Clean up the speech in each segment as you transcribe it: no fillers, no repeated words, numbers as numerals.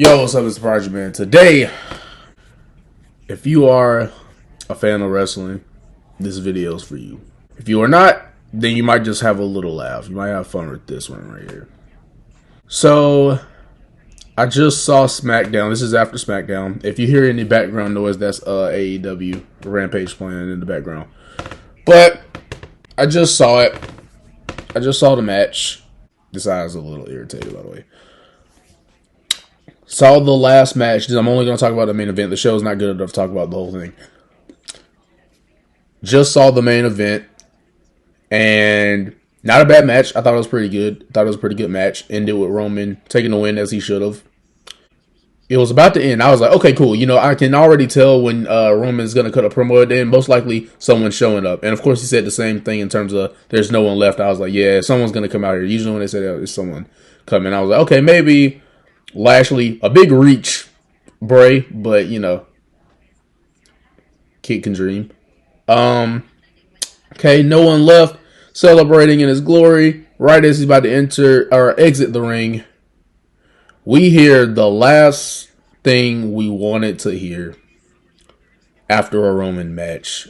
Yo, what's up? It's Project Man. Today, if you are a fan of wrestling, this video is for you. If you are not, then you might just have a little laugh. You might have fun with this one right here. So, I just saw SmackDown. This is after SmackDown. If you hear any background noise, that's AEW Rampage playing in the background. But I just saw it. I just saw the match. This eye is a little irritated, by the way. Saw the last match. I'm only going to talk about the main event. The show is not good enough to talk about the whole thing. Just saw the main event. And not a bad match. I thought it was pretty good. I thought it was a pretty good match. Ended with Roman taking the win as he should have. It was about to end. I was like, okay, cool. You know, I can already tell when Roman's going to cut a promo at the end. Most likely someone's showing up. And of course he said the same thing in terms of there's no one left. I was like, yeah, someone's going to come out here. Usually when they say that, it's someone coming. I was like, okay, maybe Lashley, a big reach, Bray, but you know, kid can dream. Okay, no one left, celebrating in his glory. Right as he's about to enter or exit the ring, we hear the last thing we wanted to hear after a Roman match.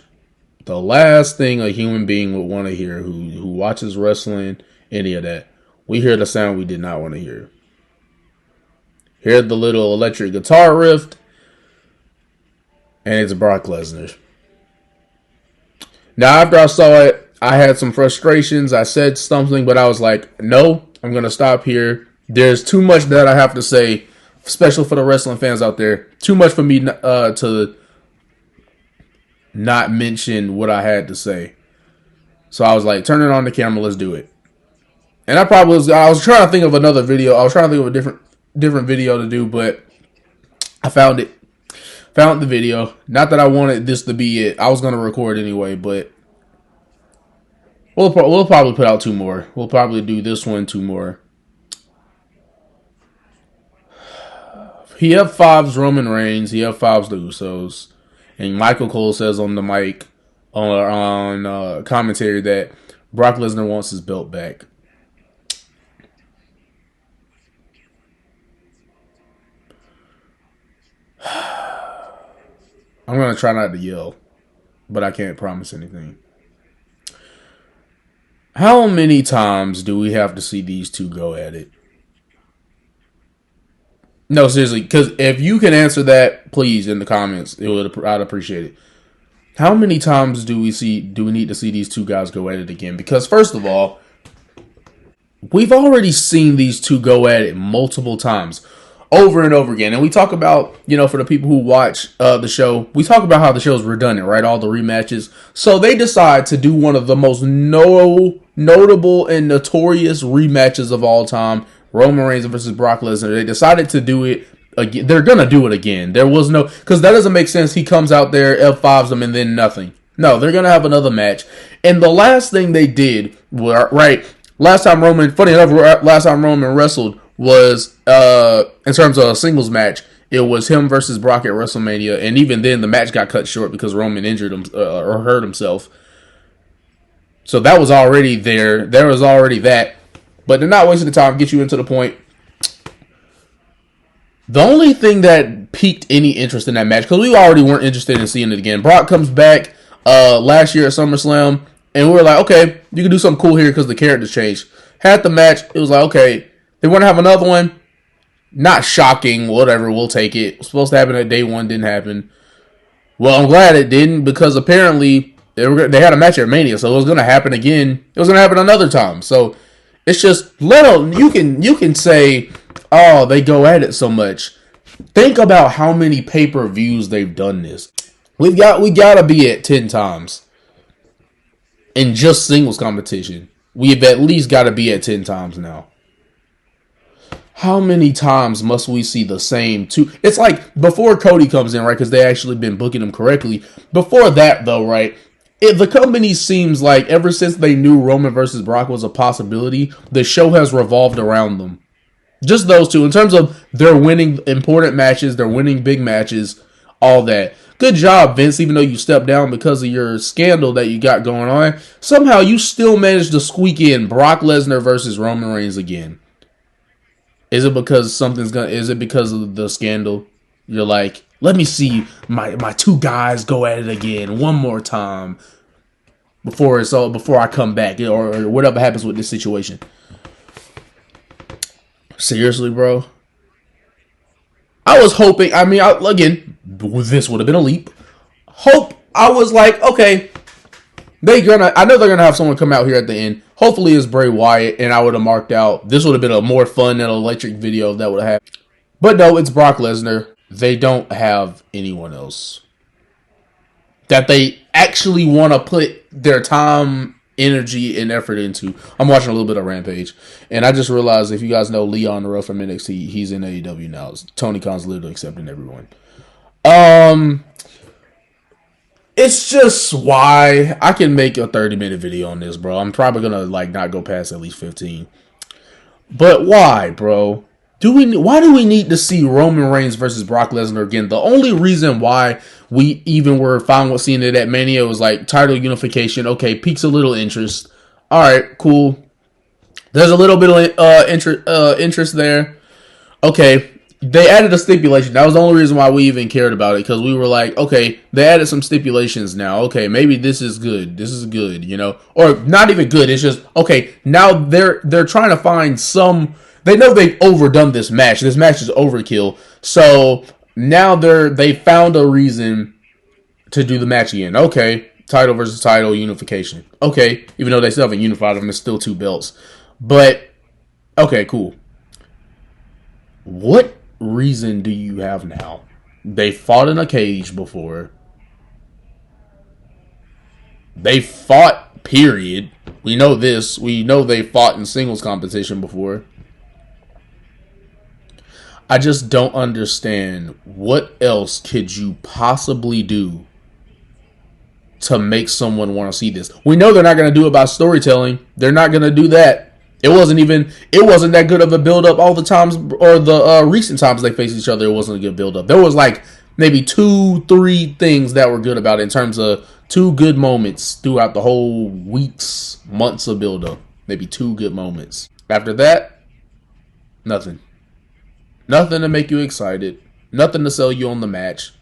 The last thing a human being would want to hear who watches wrestling, any of that. We hear the sound we did not want to hear. Hear the little electric guitar riff, and it's Brock Lesnar. Now, after I saw it, I had some frustrations. I said something, but I was like, no, I'm going to stop here. There's too much that I have to say, especially for the wrestling fans out there. Too much for me to not mention what I had to say. So I was like, turn it on the camera, let's do it. And I was trying to think of another video. I was trying to think of a different video to do, but I found it. Found the video. Not that I wanted this to be it. I was going to record anyway, but we'll probably put out two more. We'll probably do this one, two more. He F5's Roman Reigns. He F5's the Usos. And Michael Cole says on the mic, on commentary, that Brock Lesnar wants his belt back. I'm going to try not to yell, but I can't promise anything. How many times do we have to see these two go at it? No, seriously, because if you can answer that, please, in the comments, I'd appreciate it. How many times do we need to see these two guys go at it again? Because first of all, we've already seen these two go at it multiple times. Over and over again. And we talk about, you know, for the people who watch the show, we talk about how the show is redundant, right? All the rematches. So they decide to do one of the most notable and notorious rematches of all time, Roman Reigns versus Brock Lesnar. They decided to do it again. They're going to do it again. There was no, because that doesn't make sense. He comes out there, F5s them, and then nothing. No, they're going to have another match. And the last thing they did, last time Roman wrestled, was in terms of a singles match, it was him versus Brock at WrestleMania, and even then the match got cut short because Roman injured him or hurt himself. So that was already there. There was already that, but they're not wasting the time. Get you into the point. The only thing that piqued any interest in that match, because we already weren't interested in seeing it again. Brock comes back last year at Summerscam, and we were like, okay, you can do something cool here because the characters changed. Had the match, it was like, okay. They want to have another one. Not shocking. Whatever. We'll take it. It was supposed to happen at day one. Didn't happen. Well, I'm glad it didn't because apparently they had a match at Mania, so it was going to happen again. It was going to happen another time. So it's just you can say, oh, they go at it so much. Think about how many pay-per-views they've done this. We gotta be at 10 times in just singles competition. We've at least got to be at 10 times now. How many times must we see the same two? It's like before Cody comes in, right? Because they actually been booking him correctly. Before that, though, right? The company seems like ever since they knew Roman versus Brock was a possibility, the show has revolved around them. Just those two. In terms of they're winning important matches, they're winning big matches, all that. Good job, Vince, even though you stepped down because of your scandal that you got going on. Somehow you still managed to squeak in Brock Lesnar versus Roman Reigns again. Is it because something's gonna? Is it because of the scandal? You're like, let me see my two guys go at it again one more time before I come back, or whatever happens with this situation. Seriously, bro. I was hoping. I mean, again, this would have been a leap. I was like, okay, I know they're gonna have someone come out here at the end. Hopefully, it's Bray Wyatt, and I would have marked out. This would have been a more fun and electric video that would have happened. But no, it's Brock Lesnar. They don't have anyone else that they actually want to put their time, energy, and effort into. I'm watching a little bit of Rampage, and I just realized, if you guys know Leon Ruff from NXT, he's in AEW now. Tony Khan's literally accepting everyone. It's just why I can make a 30-minute video on this, bro. I'm probably gonna not go past at least 15. But why, bro? Why do we need to see Roman Reigns versus Brock Lesnar again? The only reason why we even were fine with seeing it at Mania was title unification. Okay, piques a little interest. All right, cool. There's a little bit of interest there. Okay, they added a stipulation. That was the only reason why we even cared about it, because we were like, okay, they added some stipulations now. Okay, maybe this is good. This is good, or not even good. It's just okay. Now they're trying to find some. They know they've overdone this match. This match is overkill. So now they found a reason to do the match again. Okay, title versus title unification. Okay, even though they still haven't unified them, it's still 2 belts. But okay, cool. What reason do you have now? They fought in a cage before. They fought, period. We know this. We know they fought in singles competition before. I just don't understand what else could you possibly do to make someone want to see this. We know they're not going to do it by storytelling. They're not going to do that. It wasn't that good of a build-up all the times, or the recent times they faced each other. It wasn't a good build-up. There was maybe 2-3 things that were good about it, in terms of 2 good moments throughout the whole weeks, months of build-up. Maybe 2 good moments. After that, nothing. Nothing to make you excited. Nothing to sell you on the match.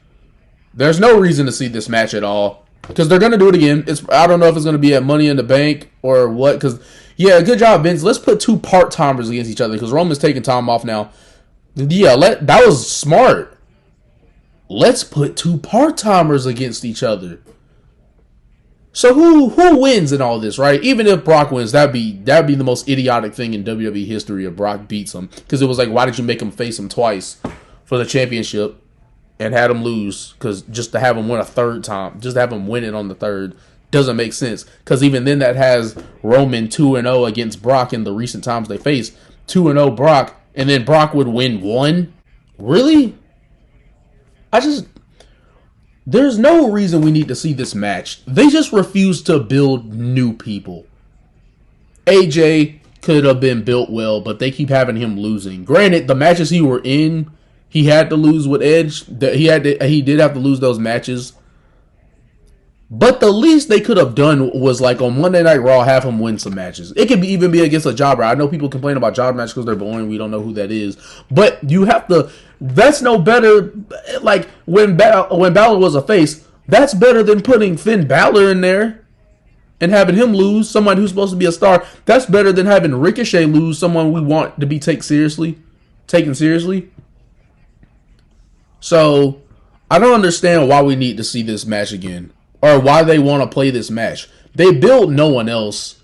There's no reason to see this match at all, because they're going to do it again. I don't know if it's going to be at Money in the Bank or what, because, yeah, good job, Vince. Let's put 2 part-timers against each other, because Roman's taking time off now. Yeah, that was smart. Let's put 2 part-timers against each other. So who wins in all this, right? Even if Brock wins, that'd be the most idiotic thing in WWE history if Brock beats him. Because it was why did you make him face him twice for the championship and had him lose? Because just to have him win a third time, just to have him win it on the third, doesn't make sense. Because even then, that has Roman 2-0 against Brock in the recent times they faced. 2-0 Brock, and then Brock would win 1? Really? There's no reason we need to see this match. They just refuse to build new people. AJ could have been built well, but they keep having him losing. Granted, the matches he were in, he had to lose with Edge. He did have to lose those matches. But the least they could have done was on Monday Night Raw, have him win some matches. It could even be against a jobber. I know people complain about job matches because they're boring. We don't know who that is. But you have to. That's no better. When Balor was a face, that's better than putting Finn Balor in there and having him lose, someone who's supposed to be a star. That's better than having Ricochet lose, someone we want to be taken seriously. So I don't understand why we need to see this match again, or why they want to play this match. They build no one else.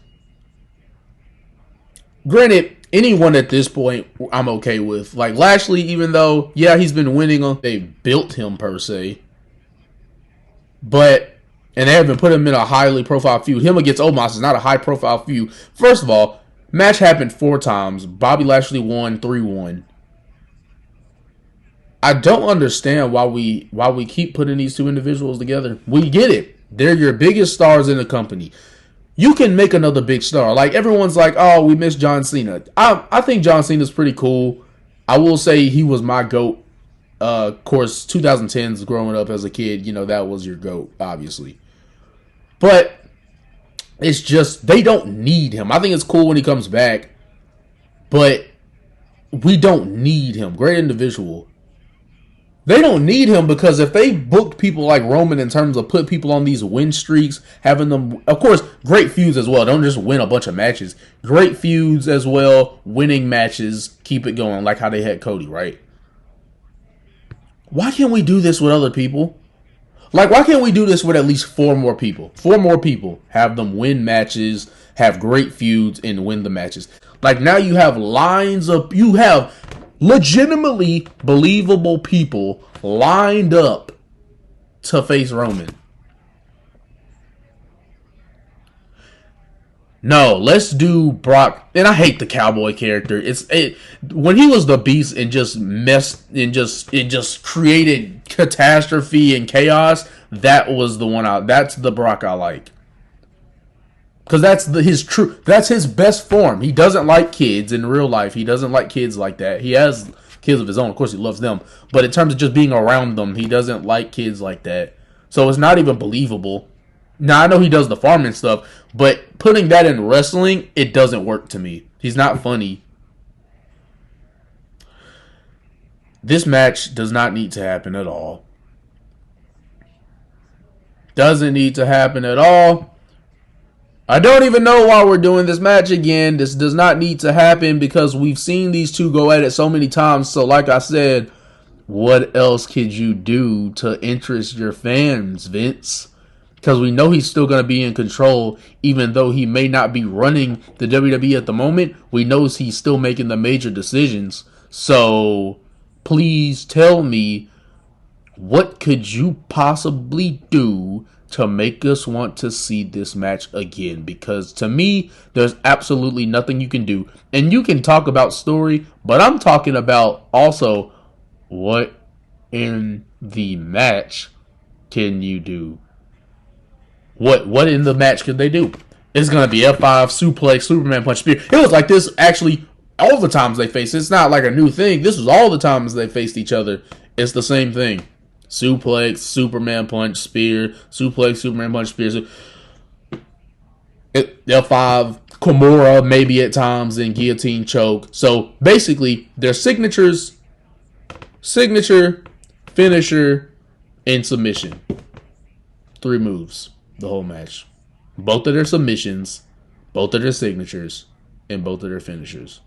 Granted, anyone at this point I'm okay with. Lashley, even though, yeah, he's been winning, they built him per se. And they haven't put him in a highly profile feud. Him against Omos is not a high profile feud. First of all, match happened 4 times. Bobby Lashley won 3-1. I don't understand why we keep putting these 2 individuals together. We get it. They're your biggest stars in the company. You can make another big star. Everyone's oh, we miss John Cena. I think John Cena's pretty cool. I will say he was my GOAT. Of course, 2010s growing up as a kid, that was your GOAT, obviously. But it's just, they don't need him. I think it's cool when he comes back. But we don't need him. Great individual. They don't need him because if they booked people like Roman in terms of put people on these win streaks, having them, of course, great feuds as well. Don't just win a bunch of matches. Great feuds as well, winning matches, keep it going like how they had Cody, right? Why can't we do this with other people? Like, why can't we do this with at least 4 more people? 4 more people. Have them win matches, have great feuds, and win the matches. Like, now you have lines of, you have legitimately believable people lined up to face Roman. No, let's do Brock. And I hate the cowboy character. When he was the beast and just messed and just created catastrophe and chaos. That was the one. That's the Brock I like. Because that's that's his best form. He doesn't like kids in real life. He doesn't like kids like that. He has kids of his own. Of course, he loves them. But in terms of just being around them, he doesn't like kids like that. So it's not even believable. Now, I know he does the farming stuff, but putting that in wrestling, it doesn't work to me. He's not funny. This match does not need to happen at all. Doesn't need to happen at all. I don't even know why we're doing this match again. This does not need to happen because we've seen these two go at it so many times. So like I said, what else could you do to interest your fans, Vince? Because we know he's still going to be in control, even though he may not be running the WWE at the moment. We know he's still making the major decisions. So please tell me, what could you possibly do to make us want to see this match again? Because to me, there's absolutely nothing you can do. And you can talk about story, but I'm talking about also what in the match can you do? What in the match could they do? It's going to be F5, suplex, Superman punch, spear. It was like this actually all the times they faced. It's not like a new thing. This was all the times they faced each other. It's the same thing. Suplex, Superman punch, spear. Suplex, Superman punch, spear. F5, Kimura maybe at times, and guillotine choke. So basically, their signatures, signature, finisher, and submission. 3 moves. The whole match. Both of their submissions, both of their signatures, and both of their finishers.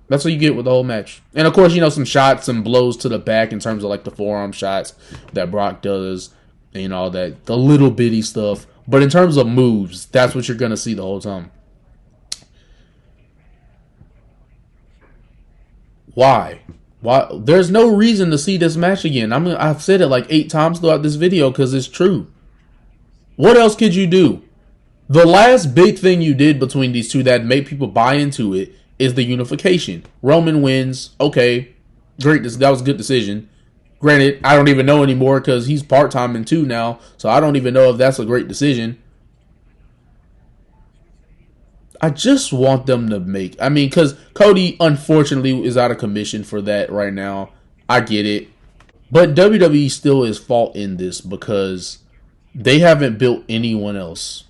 That's what you get with the whole match. And of course, some shots and blows to the back in terms of like the forearm shots that Brock does and all that. The little bitty stuff. But in terms of moves, that's what you're going to see the whole time. Why? There's no reason to see this match again. I've said it like 8 times throughout this video because it's true. What else could you do? The last big thing you did between these two that made people buy into it is the unification. Roman wins. Okay, great. That was a good decision. Granted, I don't even know anymore because he's part-time in 2 now, so I don't even know if that's a great decision. I just want them to because Cody, unfortunately, is out of commission for that right now. I get it. But WWE still is fault in this because they haven't built anyone else.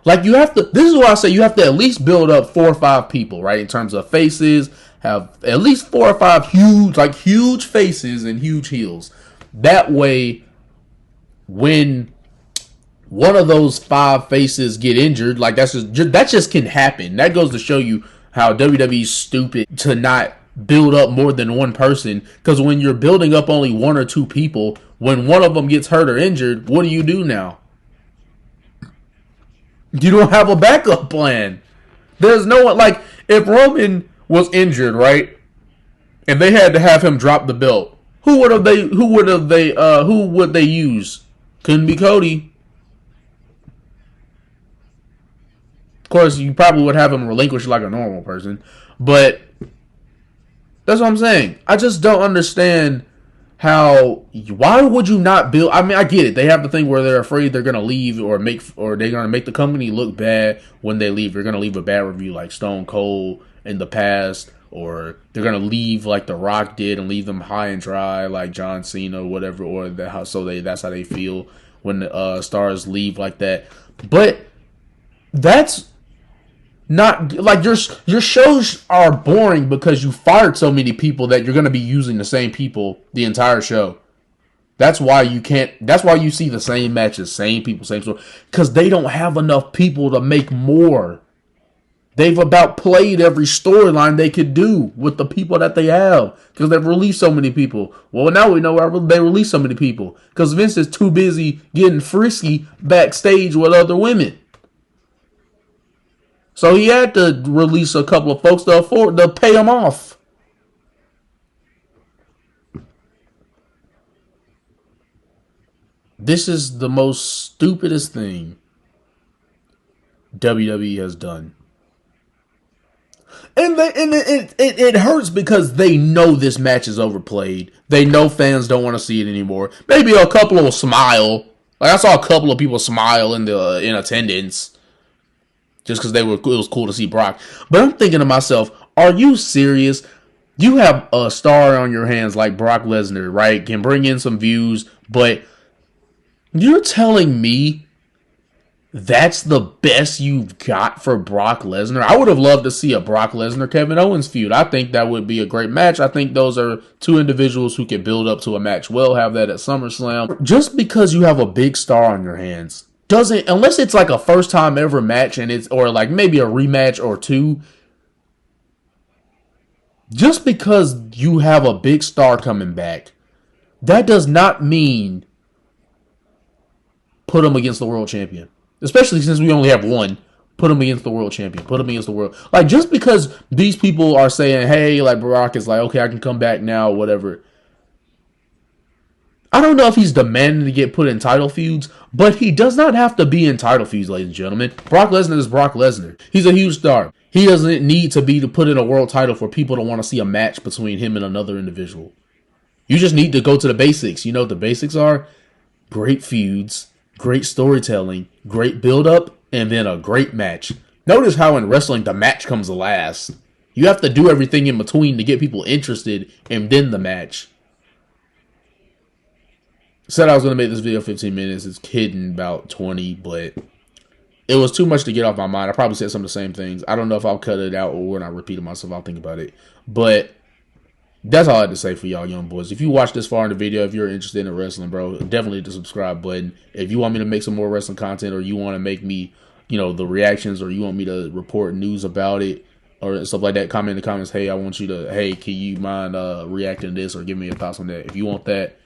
Like, this is why I say you have to at least build up 4 or 5 people, right? In terms of faces, have at least 4 or 5 huge faces and huge heels. That way, when one of those 5 faces get injured, like that just can happen. That goes to show you how WWE's stupid to not build up more than one person. Because when you're building up only 1 or 2 people, when one of them gets hurt or injured, what do you do now? You don't have a backup plan. There's no one, like, if Roman was injured, right, and they had to have him drop the belt, who would they use? Couldn't be Cody. Of course, you probably would have him relinquish like a normal person, but that's what I'm saying. I just don't understand why would you not build? I mean, I get it. They have the thing where they're afraid they're going to leave or they're going to make the company look bad when they leave. They're going to leave a bad review like Stone Cold in the past, or they're going to leave like The Rock did and leave them high and dry like John Cena or whatever, or that's how they feel when the stars leave like that. But that's Not like your shows are boring because you fired so many people that you're going to be using the same people the entire show. That's why you can't. That's why you see the same matches, same people, same story. Because they don't have enough people to make more. They've about played every storyline they could do with the people that they have. Because they've released so many people. Well, now we know why they released so many people. Because Vince is too busy getting frisky backstage with other women. So he had to release a couple of folks to pay them off. This is the most stupidest thing WWE has done. And it hurts because they know this match is overplayed. They know fans don't want to see it anymore. Maybe a couple will smile. Like I saw a couple of people smile in attendance just because it was cool to see Brock. But I'm thinking to myself, are you serious? You have a star on your hands like Brock Lesnar, right? Can bring in some views, but you're telling me that's the best you've got for Brock Lesnar? I would have loved to see a Brock Lesnar-Kevin Owens feud. I think that would be a great match. I think those are two individuals who can build up to a match well, have that at SummerSlam. Just because you have a big star on your hands doesn't, unless it's like a first time ever match and it's, or like maybe a rematch or two, just because you have a big star coming back, that does not mean put him against the world champion. Especially since we only have one. Put him against the world champion. Put him against the world. Like, just because these people are saying, hey, like, Brock is like, okay, I can come back now, whatever. I don't know if he's demanding to get put in title feuds, but he does not have to be in title feuds, ladies and gentlemen. Brock Lesnar is Brock Lesnar. He's a huge star. He doesn't need to be to put in a world title for people to want to see a match between him and another individual. You just need to go to the basics. You know what the basics are? Great feuds, great storytelling, great build-up, and then a great match. Notice how in wrestling, the match comes last. You have to do everything in between to get people interested, and then the match. Said I was going to make this video 15 minutes. It's hidden about 20, but it was too much to get off my mind. I probably said some of the same things. I don't know if I'll cut it out or when I repeat myself, I'll think about it. But that's all I had to say for y'all young boys. If you watched this far in the video, if you're interested in wrestling, bro, definitely hit the subscribe button. If you want me to make some more wrestling content, or you want to make me, the reactions, or you want me to report news about it or stuff like that, comment in the comments. Hey, can you mind reacting to this or give me your thoughts on that? If you want that,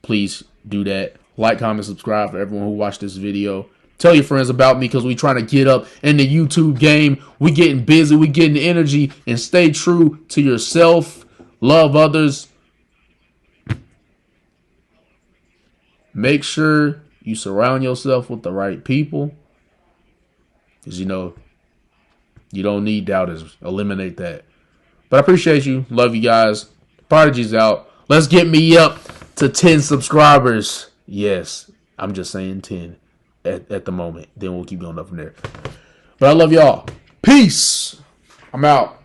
please do that. Like, comment, subscribe for everyone who watched this video. Tell your friends about me because we trying to get up in the YouTube game. We getting busy. We getting energy. And stay true to yourself. Love others. Make sure you surround yourself with the right people. Because, you don't need doubters. Eliminate that. But I appreciate you. Love you guys. Prodigy's out. Let's get me up to 10 subscribers. Yes, I'm just saying 10 at the moment. Then we'll keep going up from there. But I love y'all. Peace. I'm out.